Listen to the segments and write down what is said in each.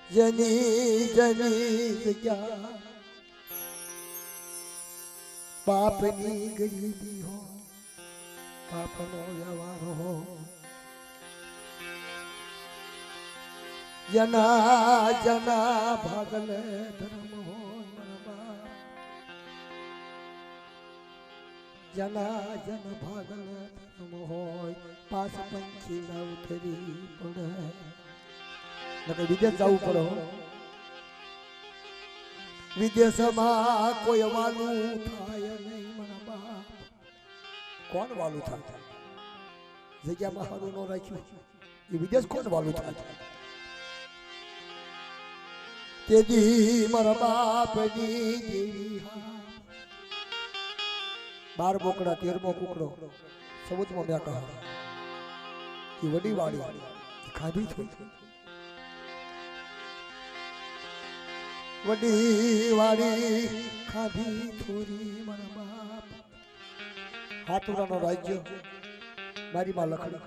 જની જની જગ્યા બાપની ગરીબી હો બાપનો વ્યવહાર હો જના જના ભાગલે ધર્મ હો જના જન ભાગલે ધર્મ હોય પાસ પંખી ના ઉતરી પડે નકે વિદેશ જવું પડે વિદેશમાં કોઈ વાલું થાય નહીં મારા બાપ કોણ વાલું થાય જગ્યામાં હારું ન રાખ્યું એ વિદેશ કોણ વાલું થાય તેજી મારા બાપની દેવી બાર બોકડા 13મો કુકડો સબૂતમાં મેં કહા એ વડી વાળી ખાધી થઈ વડી વાળી ખાધી થોરી મારા બાપ હાથુરાનો રાજ્ય મારી માં લખડી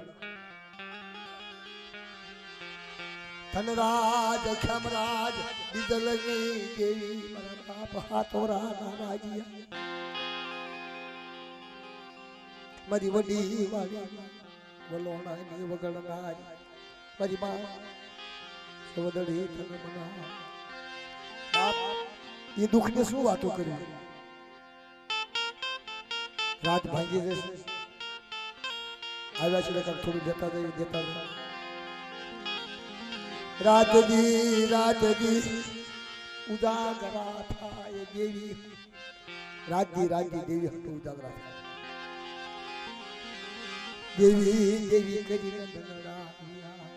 ધનરાજ ખેમરાજ બીજલની દેવી મારા બાપ હાથોરાના રાજ્ય મારી વડી વાળી વલોણાની વગડનાર મારી માં સવદડી તને મના ये दुख ने શું વાતો કરી રાત ભાંગી જશે આવ્યા છે એટલે થોડું દેતા રાતદી ઉજાગરા થાય દેવી રાતદી દેવી હતું ઉજાગરા થાય દેવી કરીને ધનરાયા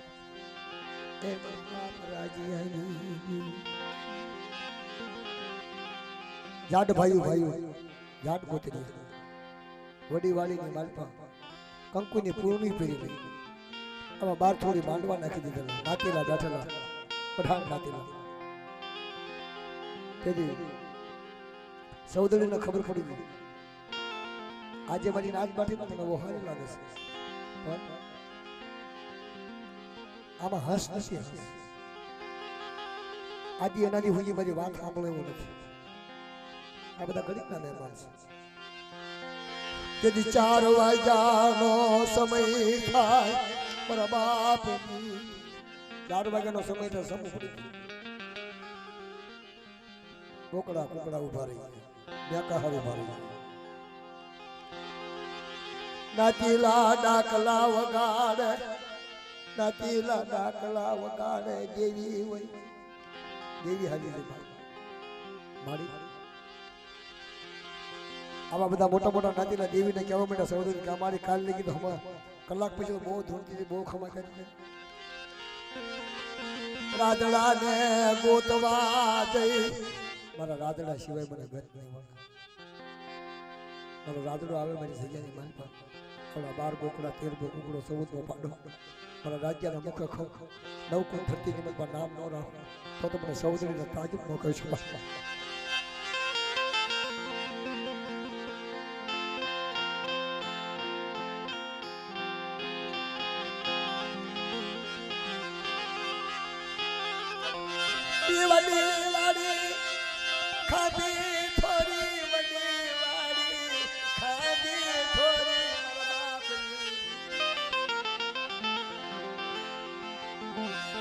એ બાપ રાજી જાટ ભાઈઓ જાટ ગોતરી વડી વાળીની માલપા કંકુની પૂર્ણી પહેરી ગઈ આમાં બાર થોડી માંડવા નાખી દીધેલા નાતેલા જાઠેલા પઠાણ નાતેલા તેથી સૌદરીને ખબર પડી ગઈ આજે મારી નાચ બાટી મને બહુ સારી લાગે છે પણ આમાં હસ નથી આજે એનાની હુજી મારી વાત સાંભળે એવું નથી આ બધા ગરીબના મહેમાન છે તેથી 4 વાગ્યાનો સમય થાય મારા બાપની 4 વાગ્યાનો સમય થાય સમૂહ પડી બોકડા કુકડા ઉભા રહી બેકાહાર ઉભા રહી નાતીલા ડાકલા વગાડે દેવી હોય દેવી હાલી છે મારી આવા બધા મોટા નાતીલા દેવીને કહેવા માંડ્યા સહોદરી કે અમારી કાલ લગી તો હમણાં કલાક પછી બહુ ધૂળતી બહુ ખમા કરી રાધડાને ગોતવા જઈ મારા રાધડા સિવાય મને ઘર નહીં મળે મારો રાધડો આવે મારી જગ્યાની માલપા થોડા 12 બોકડા 13 કુકડો 14 પાડો મારા રાજ્યના મુખ નવકુંડ ધરતી કિંમતમાં નામ ન રાખો તો મને સહોદરીને તાજુબ ન કહી શકો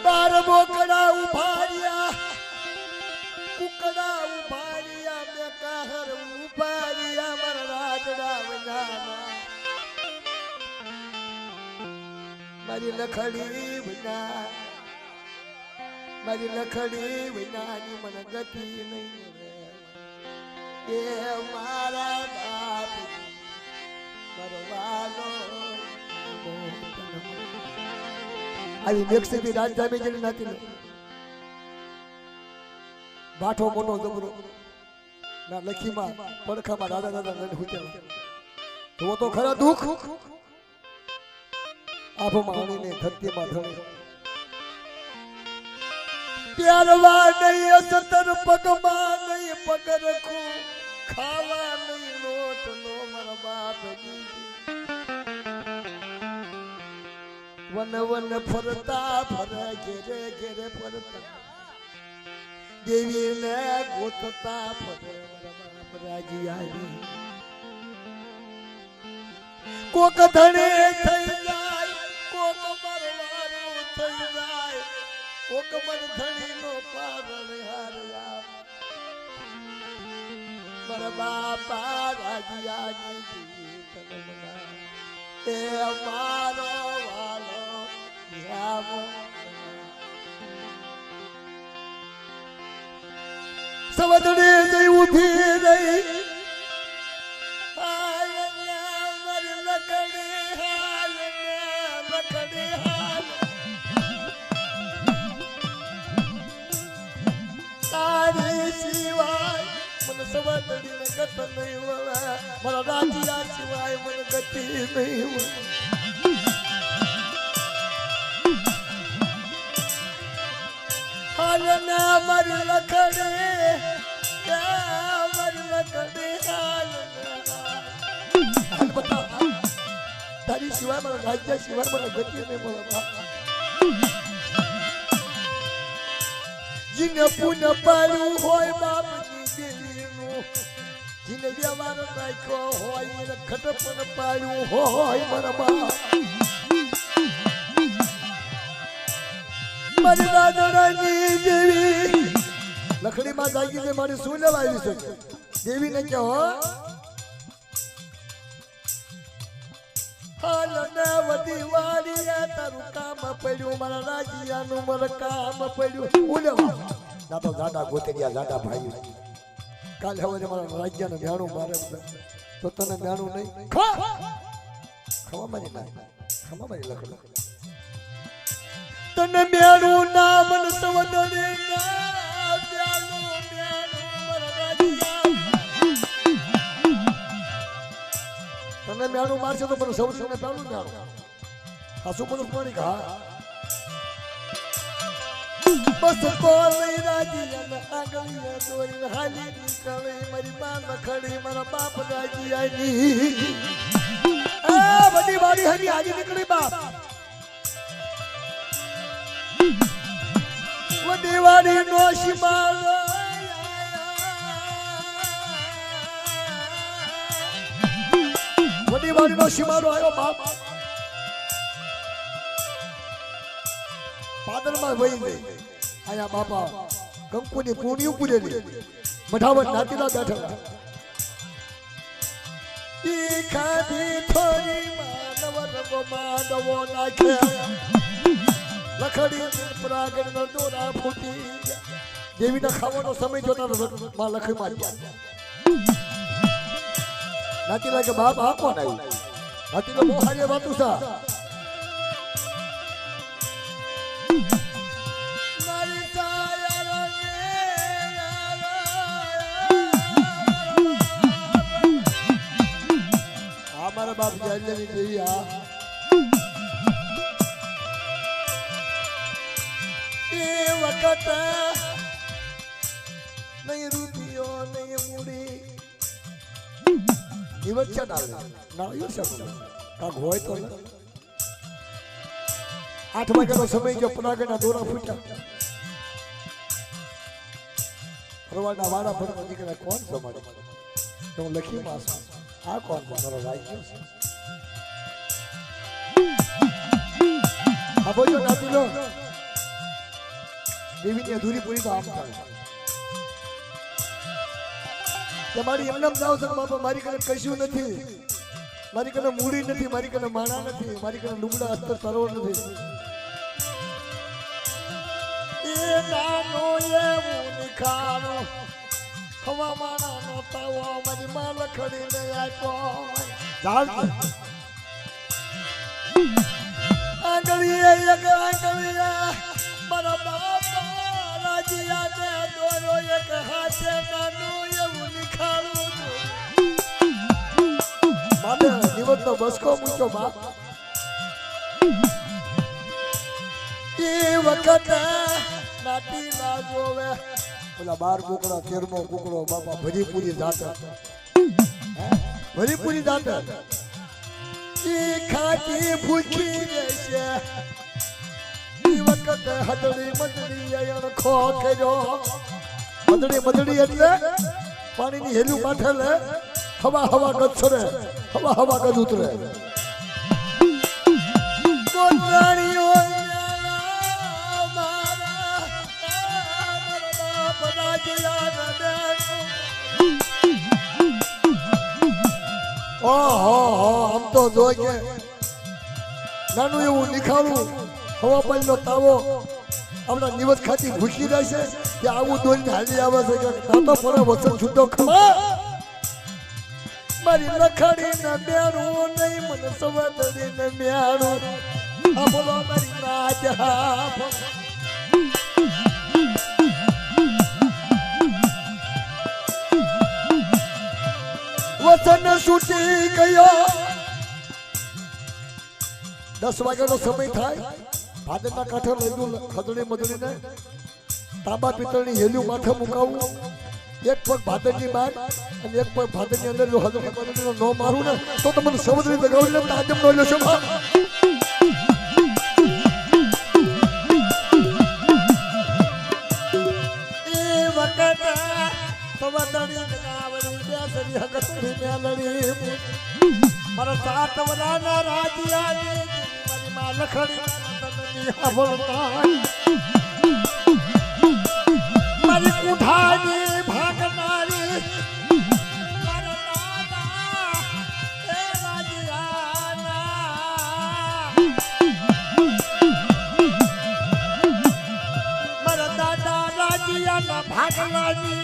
બાર બોકડા ઉભાર્યા કુકડા ઉભાર્યા બેકાહર ઉભાર્યા મારા રાજડા વનાના મારી લખડી વિનાની મને ગતિ નહીં એ મારા બાપ મરવાનો આવી મેક્સી રાજધાની જેવી નાતી બાઠો મોટો જબરો ના લખીમાં પડખામાં દાદા લઈને હુતેલા તો તો ખરા દુઃખ આભમાં આણીને ધરતીમાં ધણી પ્યારવા નહીં અસતર પગમાં નહીં પગ રખું ખાવા નહીં લોટ નો મારા બાપ વન ફરતા ફરે ઘેરે ફરતા દેવીને ગોતતા ફરે બાપ રાજી આવી કોક ધણે થઈ જાય કોક મરવાનું થઈ જાય કોક મર ધણીનો પારણ હાર્યા મારા બાપા રાજી આવી તને મના એ મારો વાલો યામો સવદડે જઈ ઊભી રહી તારી સિવાય મને સવદડીને ગત નહીં વળે મારા રાજીયા સિવાય મને ગતિ નહીં વળે હાલના મારી લખડે મારી લખડે હાલ બતા તારી સિવાય મારા રાજ્ય સિવાય મને ગતિ નહીં મળે જીને પુન પાડ્યું હોય બાપની દેવીનું જીને વ્યવહાર નાખ્યો હોય એને ખટપણ પાડ્યું હોય મારા બાપ મારી દાદરાની દેવી લખડીમાં જાગી છે મારી શું લેવા આવી છે દેવીને કહો હાલ ને વધી વાળીએ તારું કામ પડ્યું મારા રાજીયાનું મારું કામ પડ્યું ઉલે ના તો દાદા ગોતરિયા દાદા ભાઈ કાલે હવે મારા રાજ્યનું મેણું મારે તો તને મેણું નહીં ખવા મારી ના ખવા મારી લખડો તને મેણું નામ ને સવદડે ના મેણું મારા રાજીયા તને મેણું મારશે તો મને સૌ તને પેલું મેણું આ શું બધું પાણી ખા બસ કોલી રાજી અને આગળીએ દોરી હાલી નીકળે મારી માં લખડી મારા બાપ રાજી આની આ બધી વાડી હરી હાજી નીકળી બાપ બધી વાડી નો શિમાલો બધી વાડી નો શિમાલો આવ્યો બાપ પાદરમાં વહી ગઈ આયા બાપા કંકુની પૂણી પૂરેલી મઠાવટ નાતીલા બેઠા ઈ ખાધી થોડી માનવ રંગો માનવો નાખે લખડી પ્રાગણ નો દોરા ફૂટી દેવીના ખાવાનો સમય જોતા માં લખી મારી નાતીલા કે બાપ આ કોણ આવ્યું નાતીલા બહુ હારી વાતું છે हमारा बाप जाने नहीं चाहिए ये वक्त नहीं रुपयो नहीं मुड़ी ये बच्चा डाल ना ये सब का घोय तो 8 વાગ્યાનો સમય જો પનાગના દોરા ફૂટ્યા ફરવાના વાડા ફરવા નીકળ્યા કોણ સમાડે તો લખી માસ આ કોણ મારો રાજ્ય છે આ બોલો નાતીલો દેવીની અધૂરી પૂરી તો આમ થાય તમારી એમનામ જાવ છો બાપા મારી કને કશું નથી મારી કને મૂડી નથી મારી કને માણા નથી મારી કને લુગડા અસ્તર સરોવર નથી એ નાનો એવું નિખારો ખવા માણા નો તાવો મારી માં લખડી ને આપ્યો ચાલ આંગળીએ એક આંગળીએ મારા બાપા રાજીયા ને દોરો એક હાથે નાનું એવું નિખારું માને નિવતનો બસકો મૂક્યો બાપ એ વખત નાટી લાગોવે ઓલા 12 કુકડા 13મો કુકડો બાપા ભરીપુરી જાતા ભરીપુરી જાતા ઈ ખાટી ભૂખી રહેશે ઈ વખત હદડી મદડી ખો કર્યો મદડી મદડી એટલે પાણીની હેલું માથે લે હવા હવા ગજ છરે હવા હવા ગજ ઉતરે કોટરાણીઓ આમ તો જોઈ કે નાનું એવું નિખાળું હવા પાણીનો તાવો આપણા નિવત ખાતી ભૂસી રહેશે કે આવું દોઈને હાલી આવે છે કે તાતો ફરે વસન છૂટો ખમા મારી લખાડી ને બેરું નહીં મને સવાદડી ને મ્યારું આ બોલો મારી રાજા વસન છૂટી ગયો 10 વાગ્યાનો સમય થાય ભાદરના કાંઠે લઈ દઉં ખદડી મદડીને તાંબા પિત્તળની હેલ્યું માથે મુકાવું એક પગ ભાદરની બહાર અને એક પગ ભાદરની અંદર જો હદડી મદડીનો ન મારું ને તો તમને સમુદ્રી દગાવી લે તાજમ નો લેશો એ વખત સવદણી દગાવરી બેસરી હગતરી મેલડી મારા 7 વરાના રાજ્યાની મારી માં લખડી મારી કુઠાની ભાગનારી મારા દાદા રાજ્યાના ભાગલાની